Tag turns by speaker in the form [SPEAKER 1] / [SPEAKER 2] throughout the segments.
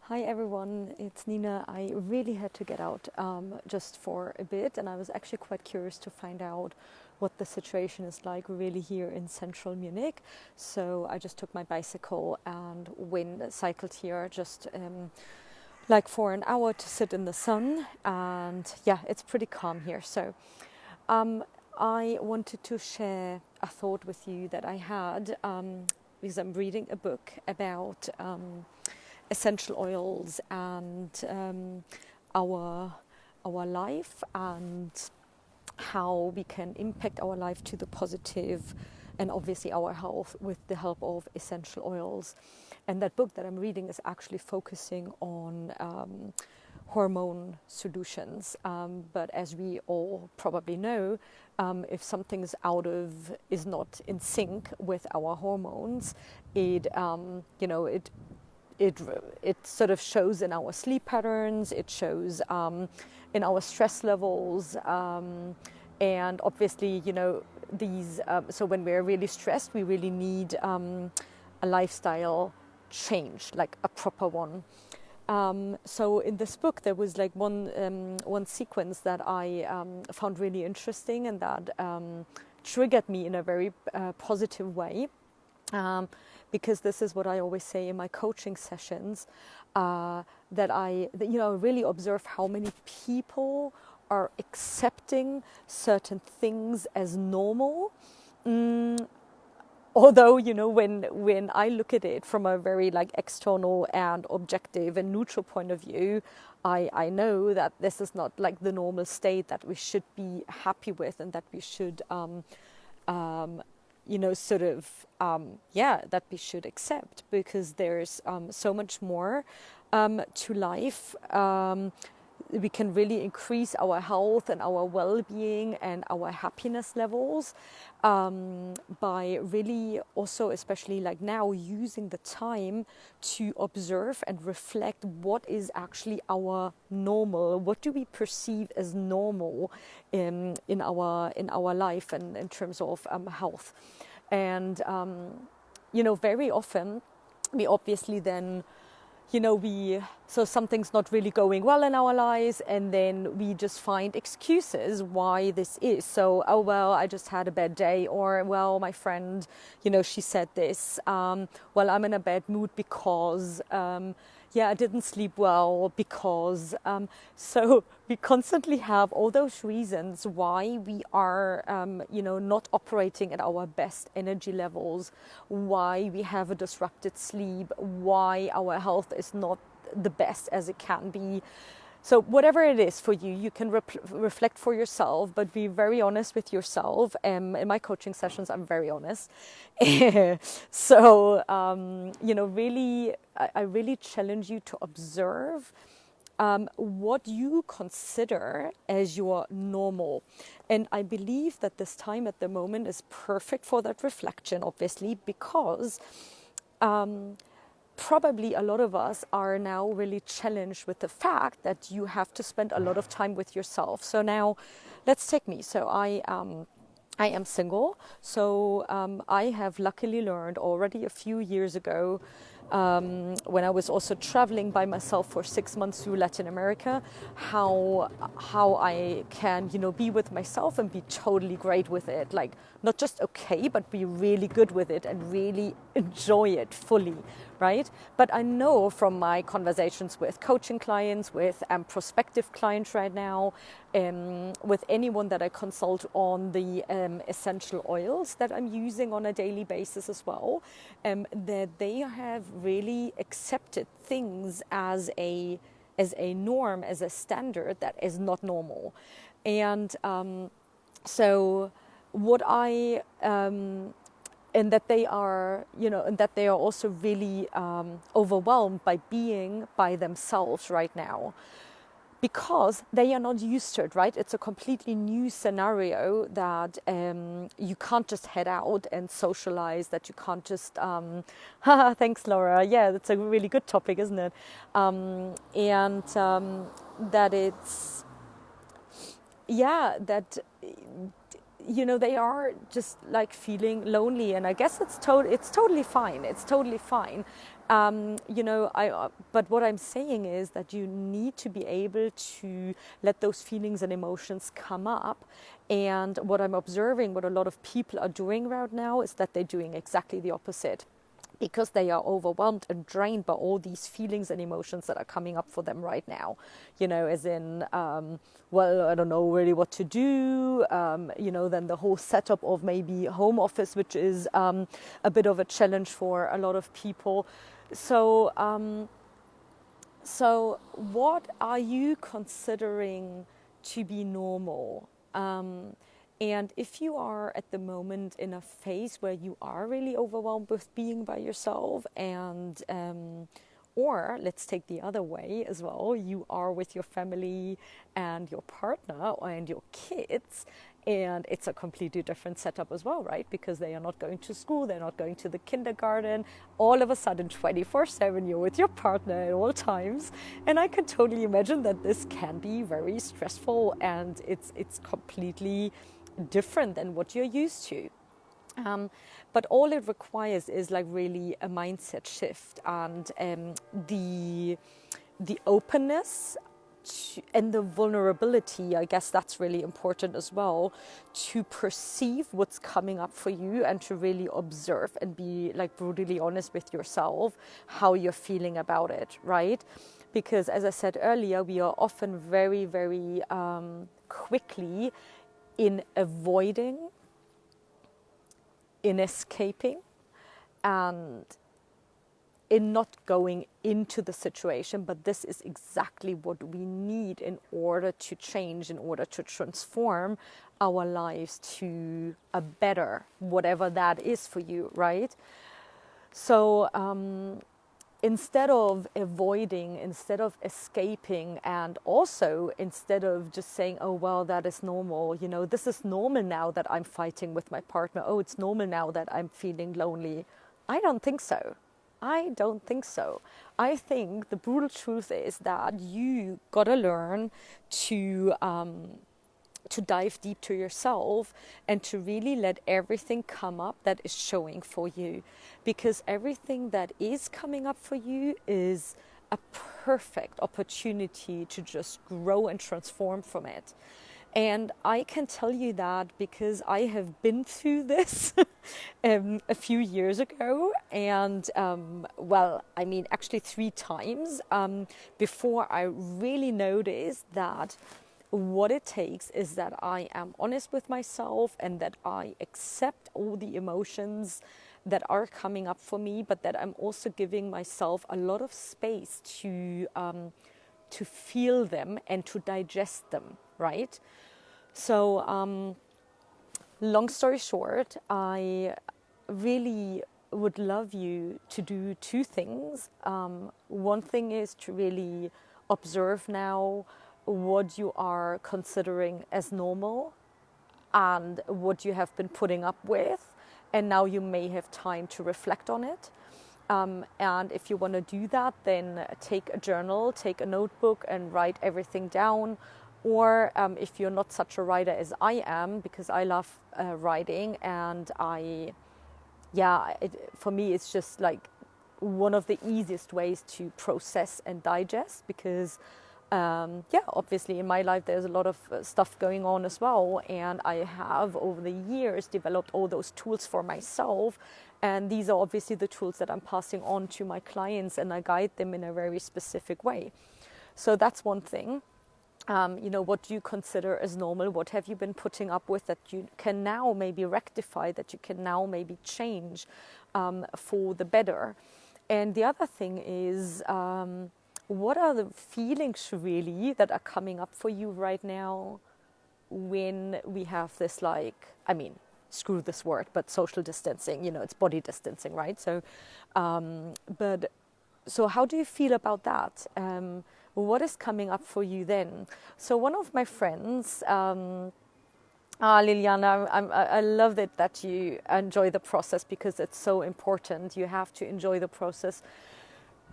[SPEAKER 1] Hi everyone, it's Nina. I really had to get out just for a bit, and I was actually quite curious to find out what the situation is like really here in central Munich. So I just took my bicycle and cycled here just like for an hour to sit in the sun, and yeah, it's pretty calm here. So I wanted to share a thought with you that I had because I'm reading a book about essential oils and our life and how we can impact our life to the positive, and obviously our health with the help of essential oils. And that book that I'm reading is actually focusing on hormone solutions. But as we all probably know, if something is not in sync with our hormones, it sort of shows in our sleep patterns, it shows in our stress levels, and obviously, so when we're really stressed, we really need a lifestyle change, like a proper one. So in this book, there was like one sequence that I found really interesting and that triggered me in a very positive way. Because this is what I always say in my coaching sessions, that I really observe how many people are accepting certain things as normal. Although, when I look at it from a very like external and objective and neutral point of view, I know that this is not like the normal state that we should be happy with and that we should that we should accept, because there's so much more to life. We can really increase our health and our well-being and our happiness levels by really also, especially like now, using the time to observe and reflect what is actually our normal. What do we perceive as normal in our life and in terms of health? And very often we obviously then so something's not really going well in our lives, and then we just find excuses why this is. So, oh, well, I just had a bad day, or, well, my friend, she said this. Well, I'm in a bad mood because, I didn't sleep well because. So we constantly have all those reasons why we are, not operating at our best energy levels, why we have a disrupted sleep, why our health is not the best as it can be. So whatever it is for you, you can reflect for yourself, but be very honest with yourself. In my coaching sessions, I'm very honest. So, really, I really challenge you to observe what you consider as your normal. And I believe that this time at the moment is perfect for that reflection, obviously, because probably a lot of us are now really challenged with the fact that you have to spend a lot of time with yourself. So now, let's take me. So I am single. So I have luckily learned already a few years ago, when I was also traveling by myself for 6 months through Latin America, how I can, be with myself and be totally great with it. Like, not just okay, but be really good with it and really enjoy it fully, right? But I know from my conversations with coaching clients, with prospective clients right now, with anyone that I consult on the essential oils that I'm using on a daily basis as well, that they have really accepted things as a norm, as a standard that is not normal. And so what I and that they are, and that they are also really overwhelmed by being by themselves right now, because they are not used to it, right? It's a completely new scenario that you can't just head out and socialize, that you can't just, thanks, Laura. Yeah, that's a really good topic, isn't it? And that it's, that they are just like feeling lonely, and I guess it's totally fine. It's totally fine. But what I'm saying is that you need to be able to let those feelings and emotions come up. And what I'm observing, what a lot of people are doing right now, is that they're doing exactly the opposite, because they are overwhelmed and drained by all these feelings and emotions that are coming up for them right now. As in, well, I don't know really what to do. Then the whole setup of maybe home office, which is a bit of a challenge for a lot of people. So what are you considering to be normal? And if you are at the moment in a phase where you are really overwhelmed with being by yourself, and or let's take the other way as well, you are with your family and your partner and your kids, and it's a completely different setup as well, right? Because they are not going to school, they're not going to the kindergarten. All of a sudden, 24/7, you're with your partner at all times. And I can totally imagine that this can be very stressful, and it's completely different than what you're used to. But all it requires is like really a mindset shift, and the openness and the vulnerability. I guess that's really important as well, to perceive what's coming up for you and to really observe and be like brutally honest with yourself how you're feeling about it, right? Because as I said earlier, we are often very, very quickly in avoiding, in escaping, and in not going into the situation. But this is exactly what we need in order to change, in order to transform our lives to a better, whatever that is for you, right? So instead of avoiding, instead of escaping, and also instead of just saying, oh, well, that is normal, this is normal now that I'm fighting with my partner. Oh, it's normal now that I'm feeling lonely. I don't think so. I don't think so. I think the brutal truth is that you gotta learn to dive deep to yourself and to really let everything come up that is showing for you, because everything that is coming up for you is a perfect opportunity to just grow and transform from it. And I can tell you that because I have been through this a few years ago, and actually 3 times before I really noticed that what it takes is that I am honest with myself, and that I accept all the emotions that are coming up for me, but that I'm also giving myself a lot of space to feel them and to digest them, right? So long story short, I really would love you to do 2 things. One thing is to really observe now what you are considering as normal and what you have been putting up with, and now you may have time to reflect on it. And if you want to do that, then take a journal, take a notebook, and write everything down. Or if you're not such a writer as I am, because I love writing, and for me it's just like one of the easiest ways to process and digest, because obviously in my life there's a lot of stuff going on as well, and I have over the years developed all those tools for myself, and these are obviously the tools that I'm passing on to my clients, and I guide them in a very specific way. So that's one thing. What do you consider as normal? What have you been putting up with that you can now maybe rectify, that you can now maybe change for the better? And the other thing is, what are the feelings really that are coming up for you right now when we have this, screw this word, but social distancing, it's body distancing, right? So, so how do you feel about that? What is coming up for you then? So one of my friends, Liliana, I love it that you enjoy the process, because it's so important. You have to enjoy the process,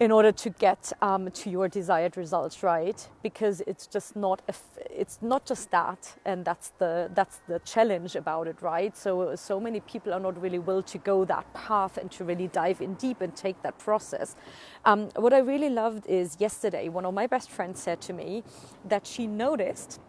[SPEAKER 1] in order to get to your desired results, right? Because it's just not it's not just that, and that's the challenge about it, right? So many people are not really willing to go that path and to really dive in deep and take that process. What I really loved is yesterday, one of my best friends said to me that she noticed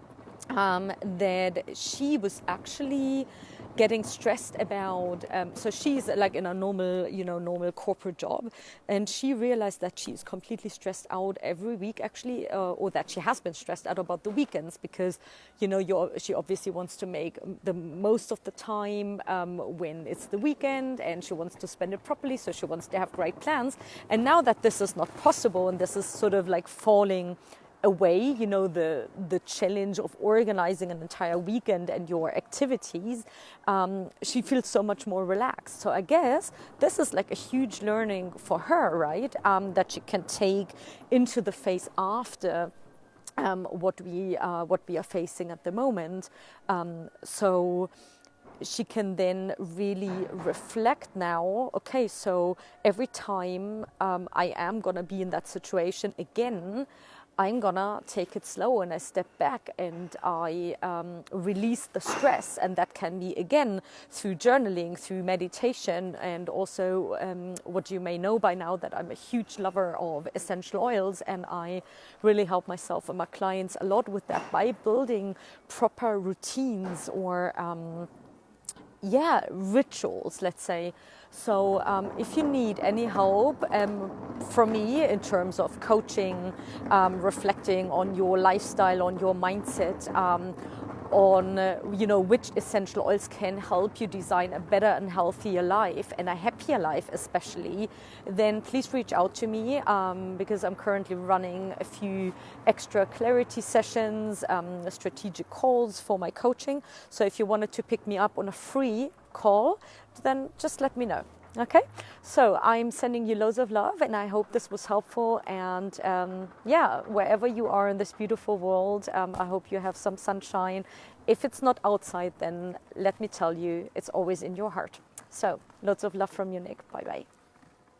[SPEAKER 1] that she was actually getting stressed about, so she's like in a normal corporate job, and she realized that she's completely stressed out every week actually, or that she has been stressed out about the weekends, because she obviously wants to make the most of the time when it's the weekend, and she wants to spend it properly, so she wants to have great plans. And now that this is not possible, and this is sort of like falling away, the challenge of organizing an entire weekend and your activities, she feels so much more relaxed. So I guess this is like a huge learning for her, right? That she can take into the phase after what we are facing at the moment. So she can then really reflect now, okay, so every time I am going to be in that situation again, I'm gonna take it slow and I step back and I release the stress. And that can be, again, through journaling, through meditation, and also what you may know by now, that I'm a huge lover of essential oils, and I really help myself and my clients a lot with that by building proper routines or rituals, let's say. So if you need any help from me in terms of coaching, reflecting on your lifestyle, on your mindset, on which essential oils can help you design a better and healthier life, and a happier life especially, then please reach out to me, because I'm currently running a few extra clarity sessions, strategic calls for my coaching. So if you wanted to pick me up on a free call, then just let me know. Okay, so I'm sending you loads of love, and I hope this was helpful. And wherever you are in this beautiful world, I hope you have some sunshine. If it's not outside, then let me tell you, it's always in your heart. So loads of love from you, Nick. Bye bye.